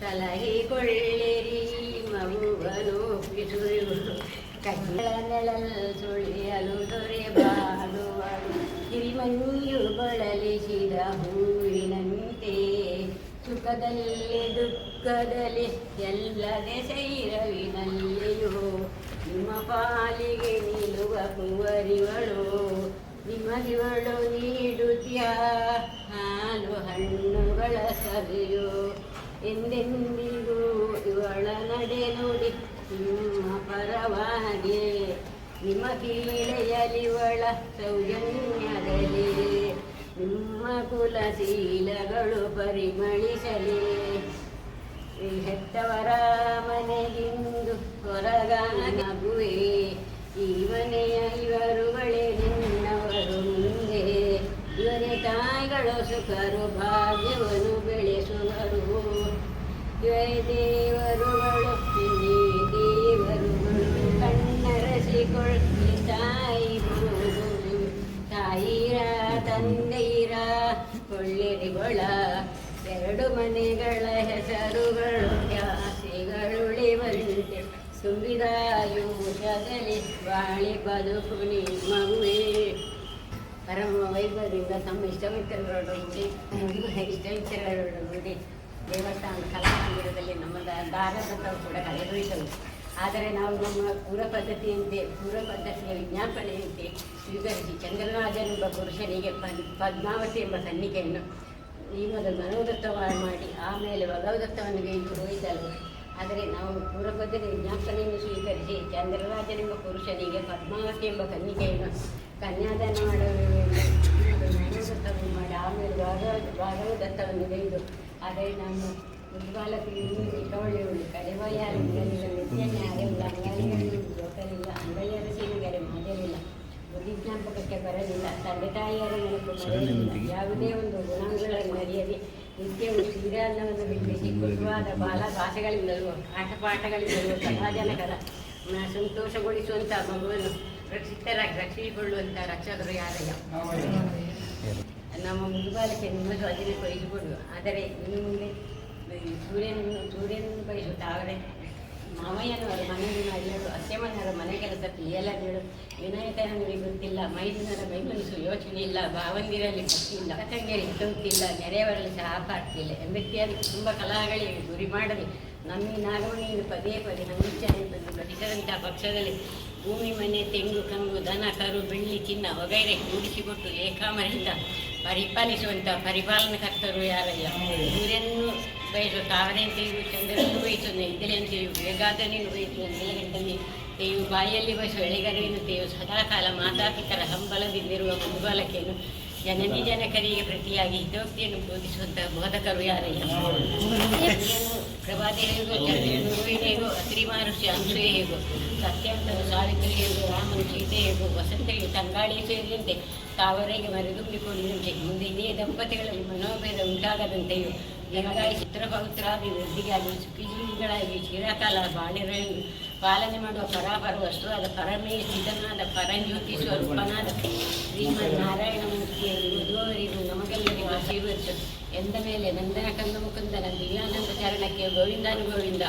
ಸಲಹಿಕೊಳ್ಳಿರಿ ಮಗುವನು ಪಿಸುರು ಕಜ್ಜಲ ನೆಳಲ್ ಸುಳಿಯಲು ದೊರೆಬಾಡುವಳು ಹಿರಿಮಂಜು ಬಳಲಿಸಿದ ಹೂವಿನಂತೆ ಸುಖದಲ್ಲಿ ದುಃಖದಲ್ಲಿ ಎಲ್ಲದೆ ಸೈರವಿನಲ್ಲಿಯೂ ನಿಮ್ಮ ಪಾಲಿಗೆ ನಿಲ್ಲುವ ಕುವರಿವಳು ನಿಮಗಿವಳು ನೀಡುತ್ಯ ಹಾಲು ಹಣ್ಣುಗಳ ಸವಿಯು ಎಂದೆಂದಿಗೂ ಇವಳ ನಡೆ ನೋಡಿ ನಿಮ್ಮ ಪರವಾಗಿ ನಿಮ್ಮ ಕೀಳೆಯಲಿವಳ ಸೌಜನ್ಯದಲ್ಲಿ ನಿಮ್ಮ ಕುಲಶೀಲಗಳು ಪರಿಮಳಿಸಲಿ ಹೆತ್ತವರ ಮನೆಗಿಂದು ಹೊರಗಾಗುವೆ ಈ ಮನೆಯ ಇವರುಗಳೇ ನಿನ್ನವರು ಮುಂದೆ ಇವರೇ ತಾಯಿಗಳು ಸುಖರು ಭಾಗ್ಯವನ್ನು ಬೆಳೆಸುವರು ಇವರೇ ದೇವರುಗಳು ನೀ ದೇವರುಗಳು ಕಣ್ಣರಸಿಕೊಳ್ಳಿ ತಾಯಿ ತಾಯಿರ ತಂದೆಯಿರ ಕೊಳ್ಳಿರಿಗೊಳ ಎರಡು ಮನೆಗಳ ಹೆಸರುಗಳು ಜಾಸಿಗಳುಳಿವಂತೆ ತುಂಬಿದಾಯುಷದಲ್ಲಿ ಬಾಳಿ ಬದುಕು ನಿಮ್ಮವೇ ಪರಮ ವೈಭವದಿಂದ ತಮ್ಮ ಇಷ್ಟಮಿತ್ರರೊಡಗೂಡಿ ಇಷ್ಟಮಿತ್ರರೊಡಗೂಡಿ ದೇವಸ್ಥಾನ ಕಲಾಮಂದಿರದಲ್ಲಿ ನಮ್ಮ ದಾರದತ್ತವು ಕೂಡ ಕಳೆದೊಯ್ತವು. ಆದರೆ ನಾವು ನಮ್ಮ ಪೂರ್ವ ಪದ್ಧತಿಯ ವಿಜ್ಞಾಪನೆಯಂತೆ ಸ್ವೀಕರಿಸಿ ಚಂದ್ರರಾಜನೆಂಬ ಪುರುಷನಿಗೆ ಪದ್ಮಾವತಿ ಎಂಬ ಸನ್ನಿಕೆಯನ್ನು ಈ ಮೊದಲು ಮನೋದತ್ತ ಮಾಡಿ ಆಮೇಲೆ ಭಗವದತ್ತವನ್ನು ಗೈದು ಹೋಯಿತಲ್ಲ. ಆದರೆ ನಾವು ಪೂರ್ವ ಪದ್ಧತಿ ವಿಜ್ಞಾಪನೆಯನ್ನು ಸ್ವೀಕರಿಸಿ ಚಂದ್ರರಾಜನೆಂಬ ಪುರುಷನಿಗೆ ಪದ್ಮಾವತಿ ಎಂಬ ಕನ್ನಿಕೆಯನ್ನು ಕನ್ಯಾದಾನ ಮನೋದತ್ತವನ್ನು ಮಾಡಿ ಆಮೇಲೆ ಭಾಗವದತ್ತವನ್ನು ಗೈದು. ಆದರೆ ನಮ್ಮ ಮುದ್ಬಾಲಕರು ಚಿಕ್ಕವಳ್ಳಿಯುಳ್ಳು ಕಡೆವಯ್ಯಾರಿಲ್ಲ ನಿತ್ಯನ್ಯಾರಿಲ್ಲ ಅಂಗೈಗಳಿಲ್ಲ ಅಂಗೈಯರಸಿನಗರೆ ಮಾಜರಿಲ್ಲ ಬುದ್ಧಿಜ್ಞಾಪಕಕ್ಕೆ ಬರಲಿಲ್ಲ ತಂದೆ ತಾಯಿಯರ ನೆನಪು ಮರೆಯಲಿಲ್ಲ ಯಾವುದೇ ಒಂದು ಗುಣಗಳನ್ನು ಮರೆಯದೆ ನಿತ್ಯವೂ ಶ್ರೀರಾನ್ನವನ್ನು ಬಿಂಬಿಸಿ ಕುಟುಂಬವಾದ ಬಾಲ ಭಾಷೆಗಳಿಂದಲೂ ಆಟಪಾಠಗಳಿಂದಲೂ ಸಮಾಜನಕರ ಸಂತೋಷಗೊಳಿಸುವಂಥ ಮಗುವನ್ನು ರಕ್ಷಿಸಿಕೊಳ್ಳುವಂಥ ರಕ್ಷಕರು ಯಾರಯ್ಯ. ನಮ್ಮ ಮುದ್ಬಾಲಕ್ಕೆ ನಿಮ್ಮ ಸ್ವಾಧೀನ ವಹಿಸಿಕೊಡುವ. ಆದರೆ ಇನ್ನು ಮುಂದೆ ಸೂರ್ಯನನ್ನು ಬಯಸುತ್ತಾ ಅವರೇ ಮಾವಯ್ಯನವರ ಮನೆಯಲ್ಲಿ ಮಾಡಿದರು ಅತ್ತೆಮ್ಮನವರ ಮನೆ ಕೆಲಸ ತಿಳಿಯಲಾಗಿರು ವಿನಾಯಕನಿಗೆ ಗೊತ್ತಿಲ್ಲ ಮೈದಿನರ ಮೈಮನಸ್ಸು ಯೋಚನೆ ಇಲ್ಲ ಭಾವಂದಿರಲ್ಲಿ ಭಕ್ತಿ ಇಲ್ಲ ತಂಗಿಯರಿಗೆ ಗೊತ್ತಿಲ್ಲ ನೆರೆಯವರಲ್ಲಿ ಸಹ ಪಾಡ್ತಿಲ್ಲ ಎಂಬಕ್ತಿಯಾದ ಕುಟುಂಬ ಕಲಹಗಳಿಗೆ ಗುರಿ ಮಾಡಲಿ ನಮ್ಮಿ ನಾಗಮಣಿಯನ್ನು ಪದೇ ಪದೇ ಹಂಗಿಚ್ಚಾನೆ ತಂದು ಘಟಿಸಿದಂಥ ಪಕ್ಷದಲ್ಲಿ ಭೂಮಿ ಮನೆ ತೆಂಗು ಕಂಗು ದನ ಕರು ಬೆಳ್ಳಿ ಚಿನ್ನ ವಗೈರೆ ಕೂಡಿಸಿಕೊಟ್ಟು ಏಕಾಮರಿಂದ ಪರಿಪಾಲಿಸುವಂಥ ಪರಿಪಾಲನಕರ್ತರು ಯಾರಯ್ಯ. ಸೂರ್ಯನನ್ನು ಬಯಸು ತಾವರೆಂತೆಯು ಚಂದ್ರನನ್ನು ಬಯಸು ನೈದಲೆಂತೆಯು ವೇಗಾದನೆಯನ್ನು ಬಯಸು ನೀಲಗಂಟನೆ ತೆಯು ಬಾಯಲ್ಲಿ ಬಯಸು ಎಳೆಗರುವಿನ ತೆಯು ಸದಾಕಾಲ ಮಾತಾಪಿತರ ಹಂಬಲದಿಂದಿರುವ ಮುದ್ಬಾಲಕೆಯನ್ನು ಜನನಿ ಜನಕರಿಗೆ ಪ್ರತಿಯಾಗಿ ಹಿತೋಕ್ತಿಯನ್ನು ಬೋಧಿಸುವಂತಹ ಬೋಧಕರು ಯಾರಯ್ಯ. ಪ್ರಭಾತಿ ಹೇಗೋ ಚಂದ್ರನು ಹೇಗೋ ಅತ್ರಿಮಾನುಷ್ಯ ಅಂಶುಯೇ ಹೇಗೋ ಸತ್ಯಾಂತನು ಸಾವಿತ್ರಿ ಹೇಗೋ ರಾಮನು ಸೀತೆ ಹೇಗೋ ವಸಂತರಿಗೆ ತಂಗಾಳಿ ಸೇರಿದಂತೆ ತಾವರೆಗೆ ಮರೆದುಂಬಿಕೊಂಡಿದಂತೆ ಮುಂದೆ ಇದೇ ದಂಪತಿಗಳಲ್ಲಿ ಮನೋಭೇದ ಉಂಟಾಗದಂತೆಯೂ ಜನಗಾಗಿ ಚಿತ್ರಪೌತ್ರಾದಿ ವೃದ್ಧಿಗಾಗಿ ಸುಖಿಜೀವಿಗಳಾಗಿ ಚಿರಕಾಲ ಬಾಳಿರೆಂದು ಪಾಲನೆ ಮಾಡುವ ಪರಾಪರ ವಸ್ತುವಾದ ಪರಮೇ ಸ್ಥಿತನಾದ ಪರಂಜ್ಯೋತಿ ಸ್ವರೂಪನಾದ ಶ್ರೀಮನ್ನಾರಾಯಣಮೂರ್ತಿಯನ್ನು ಓದುವವರಿಗೂ ನಮಗೆಲ್ಲರಿಗೂ ಆಶೀರ್ವದಿಸು. ಎಂದ ಮೇಲೆ ನಂದನ ಕಂದ ಮುಕುಂದನ ದಿವ್ಯಾನಂದ ಚರಣಕ್ಕೆ ಗೋವಿಂದಾನು ಗೋವಿಂದ.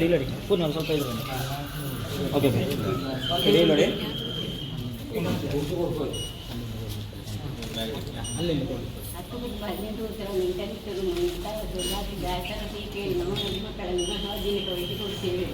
ಇಲ್ಲಡಿ ಪೂರ್ಣ ಸ್ವಲ್ಪ ಇದು ಓಕೆ ಇಲ್ಲಿ ನೋಡಿ ಅಲ್ಲಿ ಕೊಡ್ತೇವೆ.